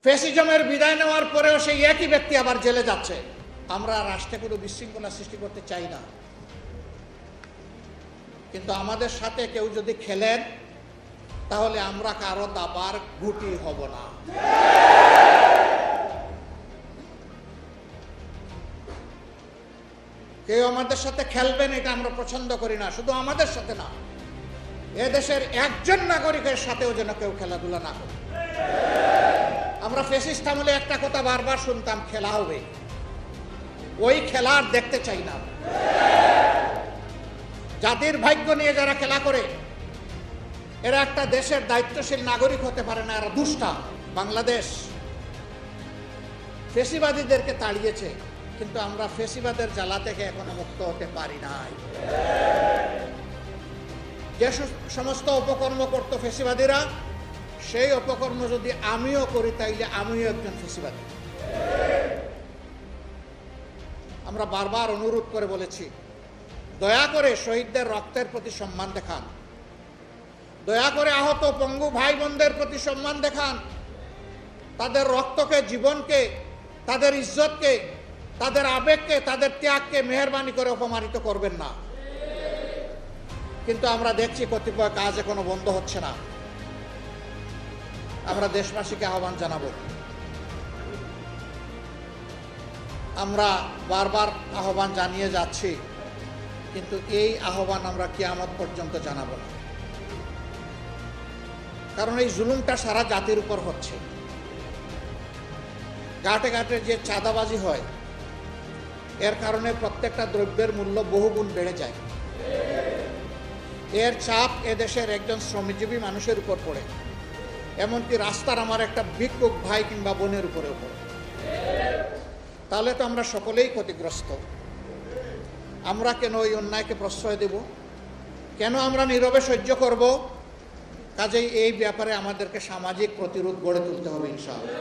ফ্যাসিজমের বিদায় নেওয়ার পরেও সেই একই ব্যক্তি আবার জেলে যাচ্ছে। আমরা রাষ্ট্রে কোনো বিশৃঙ্খলা সৃষ্টি করতে চাই না, কিন্তু আমাদের সাথে কেউ যদি খেলেন তাহলে আমরা কারো দাবার গুটি হব না। কেউ আমাদের সাথে খেলবেন এটা আমরা পছন্দ করি না। শুধু আমাদের সাথে না, এদেশের একজন নাগরিকের সাথেও যেন কেউ খেলাধুলা না করে। আমরা ফ্যাসিস্ট আমলে একটা কথা বারবার শুনতাম, খেলা হবে। ওই খেলা আর দেখতে চাই না। জাতির ভাগ্য নিয়ে যারা খেলা করে এরা একটা দেশের দায়িত্বশীল নাগরিক হতে পারে না, এরা দুষ্টা। বাংলাদেশ ফ্যাসিবাদীদেরকে তাড়িয়েছে, কিন্তু আমরা ফ্যাসিবাদের জ্বালা থেকে এখনো মুক্ত হতে পারি নাই। যে সমস্ত অপকর্ম করত ফ্যাসিবাদীরা, সেই অপকর্ম যদি আমিও করি তাইলে আমিও একজন ফ্যাসিবাদী। আমরা বারবার অনুরোধ করে বলেছি, দয়া করে শহীদদের রক্তের প্রতি সম্মান দেখান, দয়া করে আহত পঙ্গু ভাই বোনদের প্রতি সম্মান দেখান। তাদের রক্তকে, জীবনকে, তাদের ইজ্জতকে, তাদের আবেগকে, তাদের ত্যাগকে মেহেরবানি করে অপমানিত করবেন না। কিন্তু আমরা দেখছি কতিপয় কাজ এখনো বন্ধ হচ্ছে না। আমরা দেশবাসীকে আহ্বান জানাবো, আমরা বারবার আহ্বান জানিয়ে যাচ্ছি, কিন্তু এই আহ্বান আমরা কিয়ামত পর্যন্ত জানাবো না। কারণ এই জুলুমটা সারা জাতির উপর হচ্ছে। ঘাটে ঘাটে যে চাঁদাবাজি হয়, এর কারণে প্রত্যেকটা দ্রব্যের মূল্য বহুগুণ বেড়ে যায়। এর চাপ এদেশের একজন শ্রমজীবী মানুষের উপর পড়ে, এমনকি রাস্তার আমার একটা ভিক্ষুক ভাই কিংবা বোনের উপরেও পড়ে। তাহলে তো আমরা সকলেই ক্ষতিগ্রস্ত। আমরা কেন ওই অন্যায়কে প্রশ্রয় দেব? কেন আমরা নীরবে সহ্য করব? কাজেই এই ব্যাপারে আমাদেরকে সামাজিক প্রতিরোধ গড়ে তুলতে হবে ইনশাআল্লাহ।